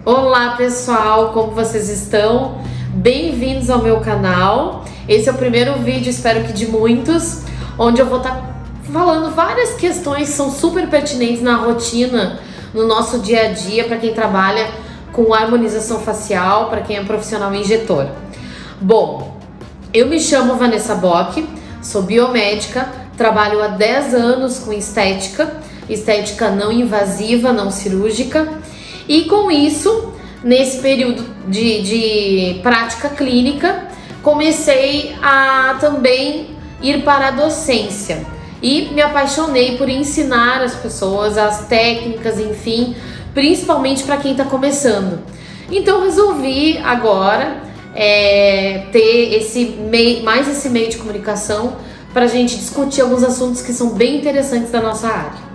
Olá pessoal, como vocês estão? Bem-vindos ao meu canal. Esse é o primeiro vídeo, espero que de muitos, onde eu vou estar falando várias questões que são super pertinentes na rotina, no nosso dia a dia, para quem trabalha com harmonização facial, para quem é profissional injetor. Bom, eu me chamo Vanessa Bock, sou biomédica, trabalho há 10 anos com estética não invasiva, não cirúrgica, e com isso, nesse período de prática clínica, comecei a também ir para a docência e me apaixonei por ensinar as pessoas as técnicas, enfim, principalmente para quem está começando. Então resolvi agora ter mais esse meio de comunicação para a gente discutir alguns assuntos que são bem interessantes da nossa área.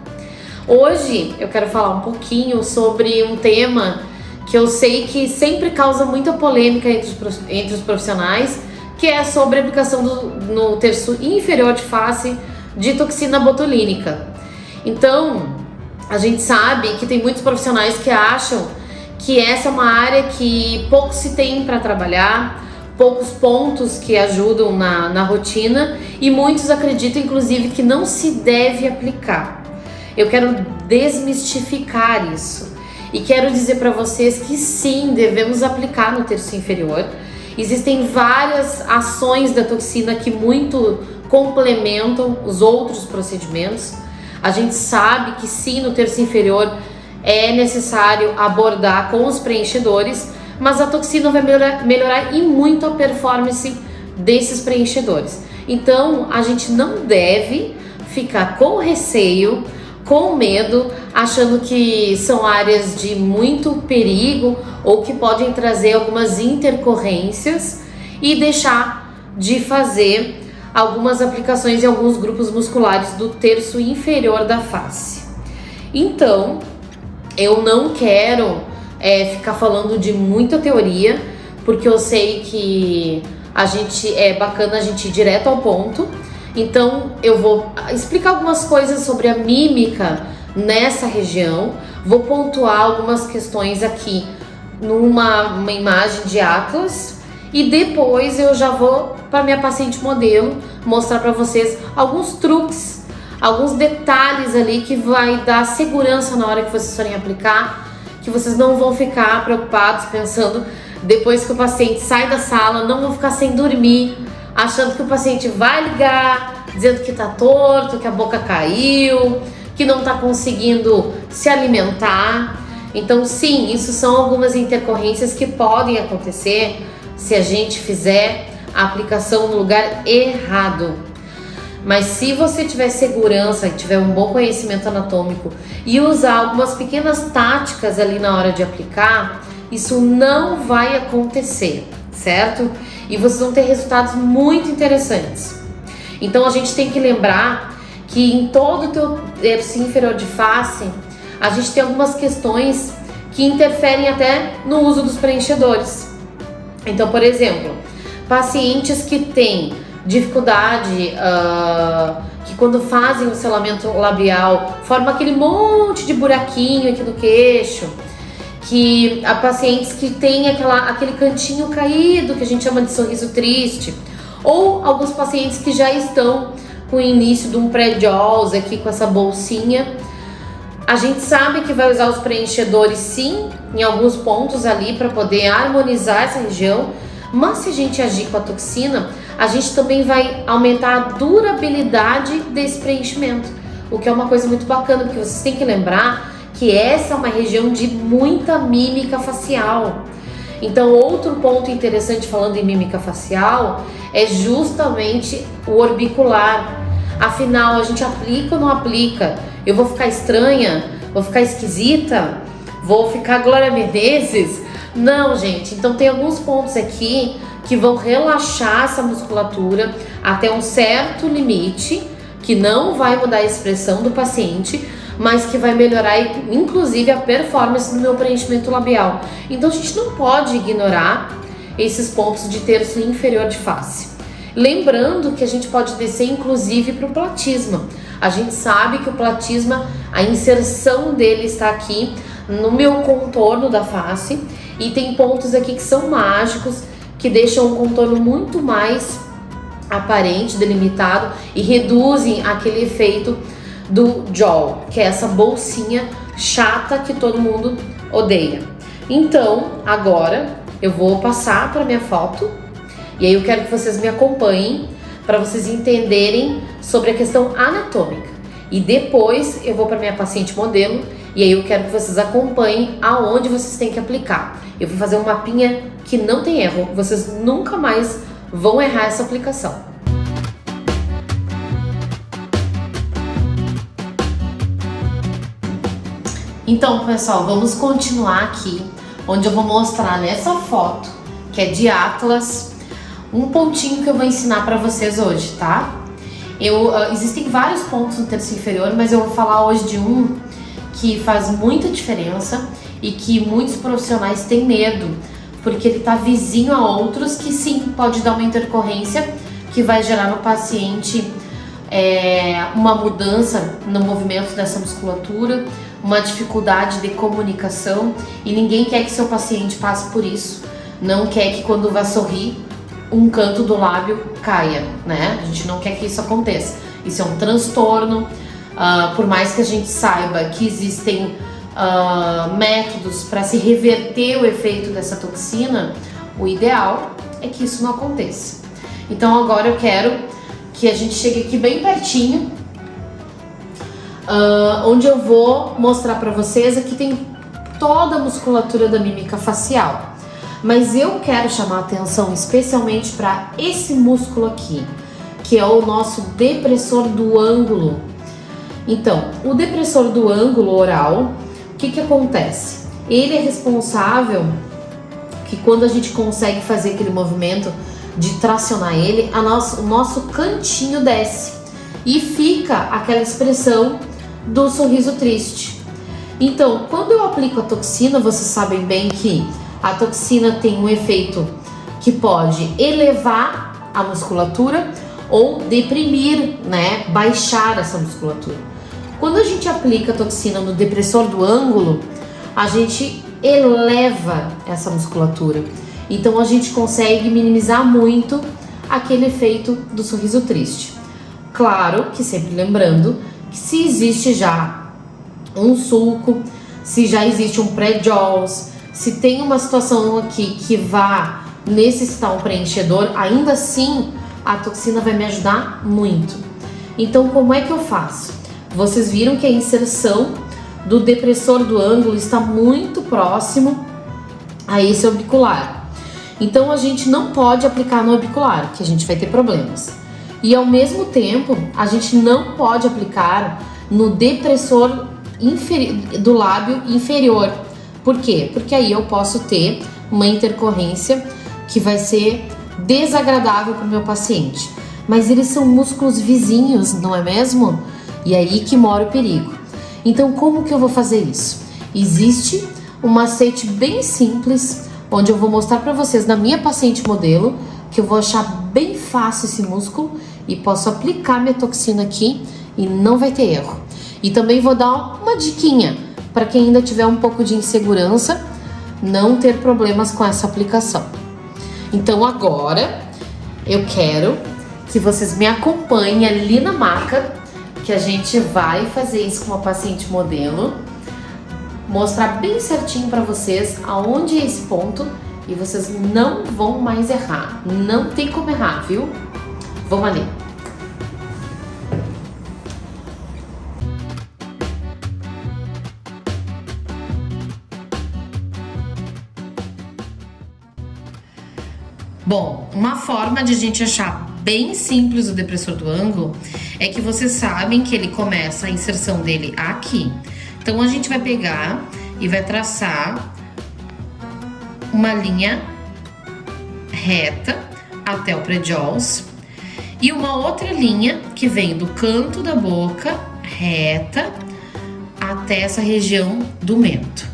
Hoje eu quero falar um pouquinho sobre um tema que eu sei que sempre causa muita polêmica entre os profissionais, que é sobre a aplicação no terço inferior de face de toxina botulínica. Então, a gente sabe que tem muitos profissionais que acham que essa é uma área que pouco se tem para trabalhar, poucos pontos que ajudam na rotina, e muitos acreditam inclusive que não se deve aplicar. Eu quero desmistificar isso e quero dizer para vocês que sim, devemos aplicar no terço inferior. Existem várias ações da toxina que muito complementam os outros procedimentos. A gente sabe que sim, no terço inferior é necessário abordar com os preenchedores, mas a toxina vai melhorar e muito a performance desses preenchedores. Então, a gente não deve ficar com receio, com medo, achando que são áreas de muito perigo ou que podem trazer algumas intercorrências e deixar de fazer algumas aplicações em alguns grupos musculares do terço inferior da face. Então, eu não quero ficar falando de muita teoria, porque eu sei que é bacana a gente ir direto ao ponto. Então eu vou explicar algumas coisas sobre a mímica nessa região, vou pontuar algumas questões aqui numa imagem de atlas e depois eu já vou para minha paciente modelo mostrar para vocês alguns truques, alguns detalhes ali que vai dar segurança na hora que vocês forem aplicar, que vocês não vão ficar preocupados pensando depois que o paciente sai da sala, não vão ficar sem dormir, achando que o paciente vai ligar, dizendo que tá torto, que a boca caiu, que não tá conseguindo se alimentar. Então sim, isso são algumas intercorrências que podem acontecer se a gente fizer a aplicação no lugar errado. Mas se você tiver segurança e tiver um bom conhecimento anatômico e usar algumas pequenas táticas ali na hora de aplicar, isso não vai acontecer, certo? E vocês vão ter resultados muito interessantes. Então a gente tem que lembrar que em todo o teu terço inferior de face, a gente tem algumas questões que interferem até no uso dos preenchedores. Então, por exemplo, pacientes que têm dificuldade, que quando fazem o selamento labial, forma aquele monte de buraquinho aqui no queixo, que há pacientes que têm aquele cantinho caído, que a gente chama de sorriso triste, ou alguns pacientes que já estão com o início de um pré-JAWS aqui com essa bolsinha. A gente sabe que vai usar os preenchedores sim, em alguns pontos ali para poder harmonizar essa região, mas se a gente agir com a toxina, a gente também vai aumentar a durabilidade desse preenchimento, o que é uma coisa muito bacana, porque vocês têm que lembrar que essa é uma região de muita mímica facial. Então, outro ponto interessante falando em mímica facial é justamente o orbicular. Afinal, a gente aplica ou não aplica? Eu vou ficar estranha? Vou ficar esquisita? Vou ficar Glória Menezes? Não, gente. Então, tem alguns pontos aqui que vão relaxar essa musculatura até um certo limite, que não vai mudar a expressão do paciente, mas que vai melhorar inclusive a performance do meu preenchimento labial. Então a gente não pode ignorar esses pontos de terço inferior de face. Lembrando que a gente pode descer inclusive para o platisma. A gente sabe que o platisma, a inserção dele está aqui no meu contorno da face. E tem pontos aqui que são mágicos, que deixam um contorno muito mais aparente, delimitado e reduzem aquele efeito do jaw, que é essa bolsinha chata que todo mundo odeia. Então, agora eu vou passar para minha foto e aí eu quero que vocês me acompanhem para vocês entenderem sobre a questão anatômica. E depois eu vou para minha paciente modelo e aí eu quero que vocês acompanhem aonde vocês têm que aplicar. Eu vou fazer um mapinha que não tem erro, vocês nunca mais vão errar essa aplicação. Então, pessoal, vamos continuar aqui, onde eu vou mostrar nessa foto, que é de Atlas, um pontinho que eu vou ensinar para vocês hoje, tá? Existem vários pontos no terço inferior, mas eu vou falar hoje de um que faz muita diferença e que muitos profissionais têm medo, porque ele tá vizinho a outros que sim, pode dar uma intercorrência que vai gerar no paciente uma mudança no movimento dessa musculatura, uma dificuldade de comunicação, e ninguém quer que seu paciente passe por isso. Não quer que quando vai sorrir um canto do lábio caia, né? A gente não quer que isso aconteça. Isso é um transtorno. Por mais que a gente saiba que existem métodos para se reverter o efeito dessa toxina, o ideal é que isso não aconteça. Então agora eu quero que a gente chegue aqui bem pertinho, onde eu vou mostrar para vocês. Aqui tem toda a musculatura da mímica facial, mas eu quero chamar a atenção especialmente para esse músculo aqui, que é o nosso depressor do ângulo. Então, o depressor do ângulo oral, o que acontece? Ele é responsável que quando a gente consegue fazer aquele movimento de tracionar ele, o nosso cantinho desce e fica aquela expressão do sorriso triste. Então, quando eu aplico a toxina, vocês sabem bem que a toxina tem um efeito que pode elevar a musculatura ou deprimir, né, baixar essa musculatura. Quando a gente aplica a toxina no depressor do ângulo, a gente eleva essa musculatura. Então a gente consegue minimizar muito aquele efeito do sorriso triste. Claro que sempre lembrando que se existe já um sulco, se já existe um pré-jaws, se tem uma situação aqui que vá necessitar um preenchedor, ainda assim a toxina vai me ajudar muito. Então como é que eu faço? Vocês viram que a inserção do depressor do ângulo está muito próximo a esse orbicular. Então a gente não pode aplicar no orbicular, que a gente vai ter problemas. E ao mesmo tempo, a gente não pode aplicar no depressor do lábio inferior. Por quê? Porque aí eu posso ter uma intercorrência que vai ser desagradável para o meu paciente. Mas eles são músculos vizinhos, não é mesmo? E aí que mora o perigo. Então como que eu vou fazer isso? Existe um macete bem simples, onde eu vou mostrar para vocês na minha paciente modelo, que eu vou achar bem fácil esse músculo e posso aplicar minha toxina aqui e não vai ter erro. E também vou dar uma diquinha para quem ainda tiver um pouco de insegurança, não ter problemas com essa aplicação. Então agora eu quero que vocês me acompanhem ali na maca, que a gente vai fazer isso com uma paciente modelo, mostrar bem certinho para vocês aonde é esse ponto e vocês não vão mais errar. Não tem como errar, viu? Vamos ali. Bom, uma forma de a gente achar bem simples o depressor do ângulo é que vocês sabem que ele começa a inserção dele aqui. Então a gente vai pegar e vai traçar uma linha reta até o pré-jaws e uma outra linha que vem do canto da boca reta até essa região do mento.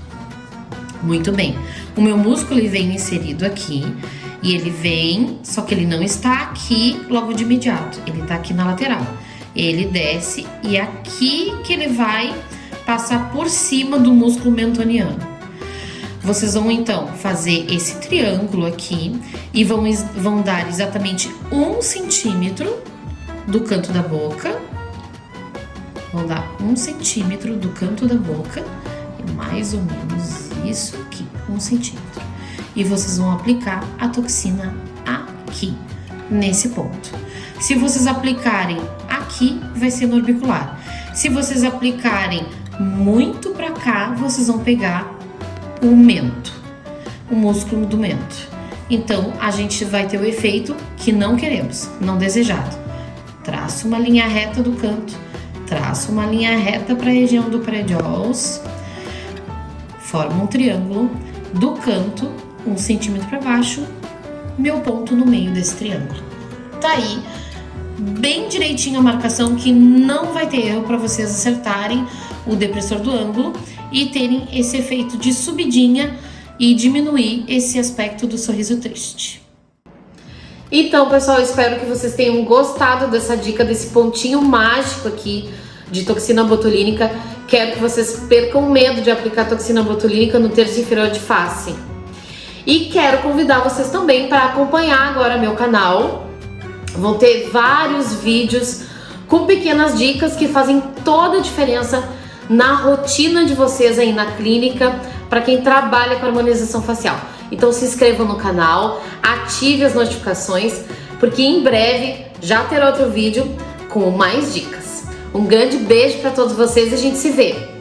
Muito bem. O meu músculo ele vem inserido aqui e ele vem, só que ele não está aqui logo de imediato, ele está aqui na lateral. Ele desce e é aqui que ele vai passar por cima do músculo mentoniano. Vocês vão então fazer esse triângulo aqui e vão dar exatamente 1 centímetro do canto da boca. Vão dar 1 centímetro do canto da boca, mais ou menos isso aqui, 1 centímetro. E vocês vão aplicar a toxina aqui, nesse ponto. Se vocês aplicarem aqui, vai ser no orbicular. Se vocês aplicarem muito pra cá, vocês vão pegar o mento, o músculo do mento. Então, a gente vai ter o efeito que não queremos, não desejado. Traço uma linha reta do canto, traço uma linha reta para a região do prediols, forma um triângulo, do canto, 1 centímetro para baixo, meu ponto no meio desse triângulo. Tá aí, bem direitinho a marcação, que não vai ter erro para vocês acertarem o depressor do ângulo e terem esse efeito de subidinha e diminuir esse aspecto do sorriso triste. Então, pessoal, espero que vocês tenham gostado dessa dica, desse pontinho mágico aqui de toxina botulínica. Quero que vocês percam medo de aplicar toxina botulínica no terço inferior de face. E quero convidar vocês também para acompanhar agora meu canal. Vão ter vários vídeos com pequenas dicas que fazem toda a diferença na rotina de vocês aí na clínica, para quem trabalha com harmonização facial. Então se inscrevam no canal, ative as notificações, porque em breve já terá outro vídeo com mais dicas. Um grande beijo para todos vocês e a gente se vê!